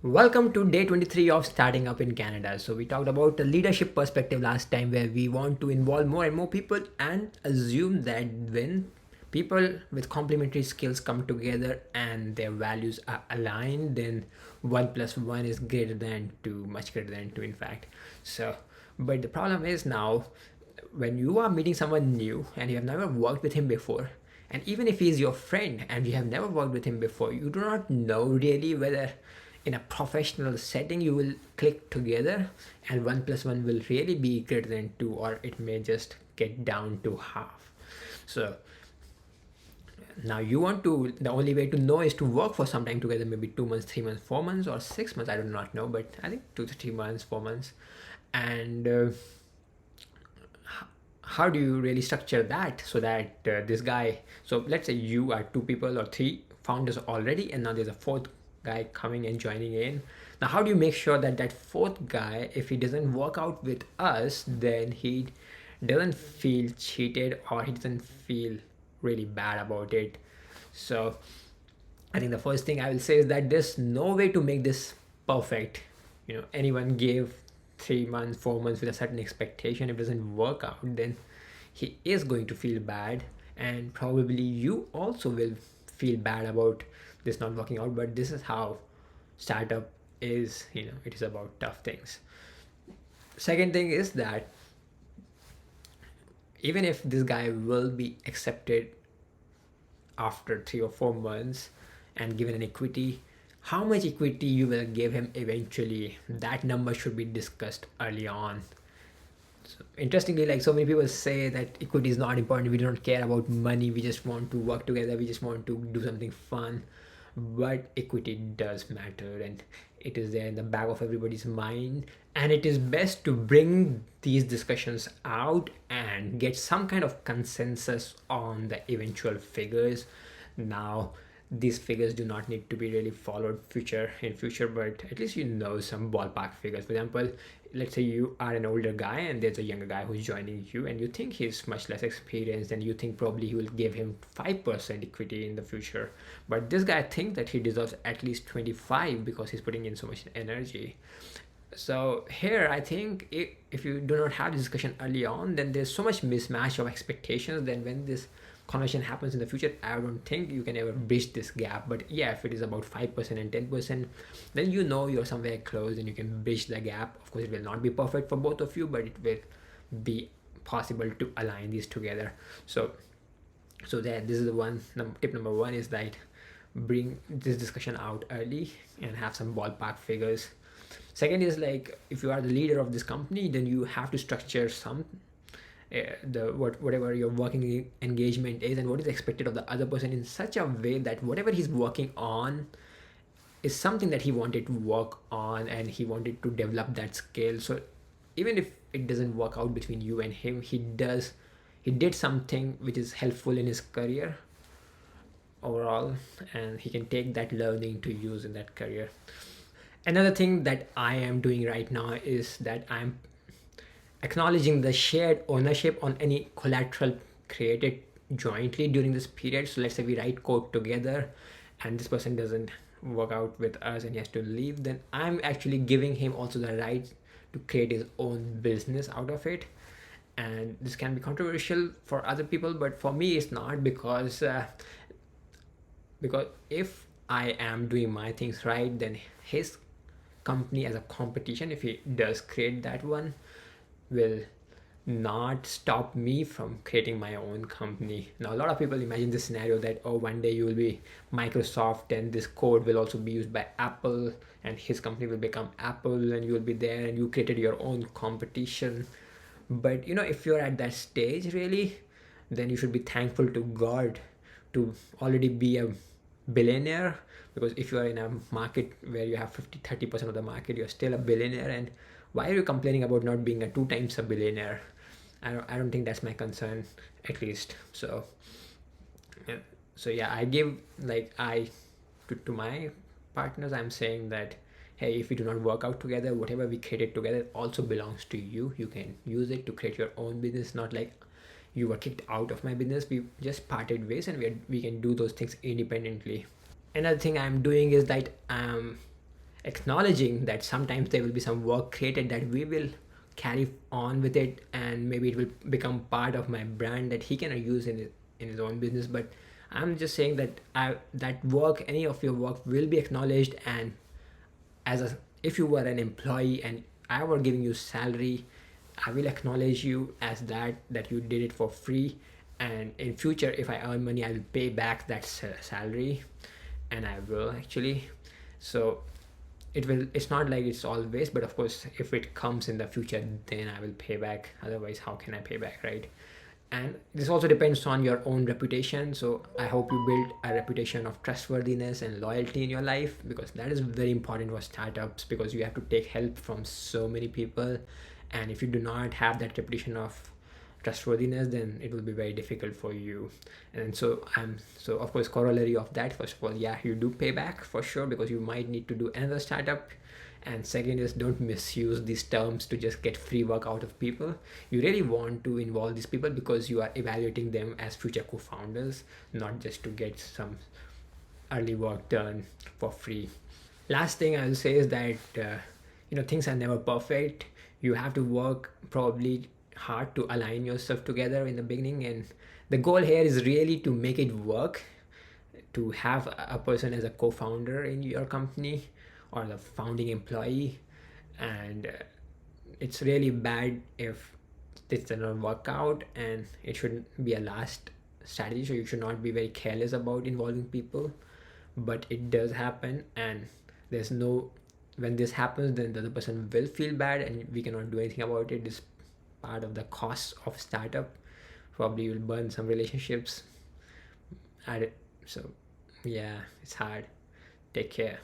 Welcome to day 23 of starting up in Canada. So, we talked about the leadership perspective last time where we want to involve more and more people and assume that when people with complementary skills come together and their values are aligned, then 1 plus 1 is greater than 2, much greater than 2, in fact. So, but the problem is now when you are meeting someone new and you have never worked with him before, and even if he is your friend and you have never worked with him before, you do not know really whether in a professional setting you will click together and 1 plus 1 will really be greater than 2, or it may just get down to half. So now you want to, the only way to know is to work for some time together, maybe 2 months, 3 months, 4 months, or 6 months. I do not know, but I think 2 to 3 months, 4 months. And how do you really structure that so that this guy, so let's say you are two people or three founders already, and now there's a fourth guy coming and joining in. Now how do you make sure that that fourth guy, if he doesn't work out with us, then he doesn't feel cheated or he doesn't feel really bad about it? So I think the first thing I will say is that there's no way to make this perfect. Anyone gave 3 months, 4 months with a certain expectation. If it doesn't work out, then he is going to feel bad, and probably you also will feel bad about this not working out. But this is how startup is. It is about tough things. Second thing is that even if this guy will be accepted after 3 or 4 months and given an equity, how much equity you will give him eventually, that number should be discussed early on. So, interestingly, like so many people say that equity is not important, we don't care about money, we just want to work together, we just want to do something fun. But equity does matter, and it is there in the back of everybody's mind, and it is best to bring these discussions out and get some kind of consensus on the eventual figures. Now these figures do not need to be really followed future, but at least some ballpark figures. For example, let's say you are an older guy and there's a younger guy who's joining you, and you think he's much less experienced, and you think probably you will give him 5% equity in the future, but this guy thinks that he deserves at least 25 because he's putting in so much energy. So here I think if you do not have this discussion early on, then there's so much mismatch of expectations. Then when this conversation happens in the future, I don't think you can ever bridge this gap. But yeah, if it is about 5% and 10%, then you're somewhere close and you can bridge the gap. Of course, it will not be perfect for both of you, but it will be possible to align these together. So that this is the one tip number one, is that bring this discussion out early and have some ballpark figures. Second is, like, if you are the leader of this company, then you have to structure some whatever your working engagement is and what is expected of the other person in such a way that whatever he's working on is something that he wanted to work on and he wanted to develop that skill. So even if it doesn't work out between you and him, he did something which is helpful in his career overall, and he can take that learning to use in that career. Another thing that I am doing right now is that I'm acknowledging the shared ownership on any collateral created jointly during this period. So let's say we write code together and this person doesn't work out with us and he has to leave, then I'm actually giving him also the right to create his own business out of it. And this can be controversial for other people, but for me it's not, because if I am doing my things right, then his company as a competition, if he does create that one, will not stop me from creating my own company. Now a lot of people imagine this scenario that, oh, one day you will be Microsoft and this code will also be used by Apple and his company will become Apple and you will be there and you created your own competition. But if you're at that stage really, then you should be thankful to God to already be a billionaire, because if you are in a market where you have 50-30% of the market, you're still a billionaire. And why are you complaining about not being a two times a billionaire? I don't think that's my concern, at least. Yeah. So yeah, I give, like, to my partners, I'm saying that, hey, if we do not work out together, whatever we created together also belongs to you. You can use it to create your own business, not like you were kicked out of my business, we just parted ways, and we can do those things independently. Another thing I'm doing is that I'm acknowledging that sometimes there will be some work created that we will carry on with it, and maybe it will become part of my brand that he can use in his own business. But I'm just saying that that work, any of your work will be acknowledged. And as a, if you were an employee and I were giving you salary, I will acknowledge you as that you did it for free. And in future, if I earn money, I will pay back that salary, and I will actually. So it's not like it's always, but of course if it comes in the future, then I will pay back. Otherwise, how can I pay back, right? And this also depends on your own reputation. So I hope you build a reputation of trustworthiness and loyalty in your life, because that is very important for startups, because you have to take help from so many people. And if you do not have that reputation of trustworthiness, then it will be very difficult for you. And so of course, corollary of that, first of all, yeah, you do pay back for sure, because you might need to do another startup. And second is, don't misuse these terms to just get free work out of people. You really want to involve these people because you are evaluating them as future co-founders, not just to get some early work done for free. Last thing I'll say is that things are never perfect. You have to work probably hard to align yourself together in the beginning, and the goal here is really to make it work, to have a person as a co-founder in your company or the founding employee. And it's really bad if this does not work out, and it shouldn't be a last strategy. So you should not be very careless about involving people, but it does happen. And there's no when this happens, then the other person will feel bad, and we cannot do anything about it. It's part of the cost of startup. Probably you'll burn some relationships at it. So yeah, it's hard. Take care.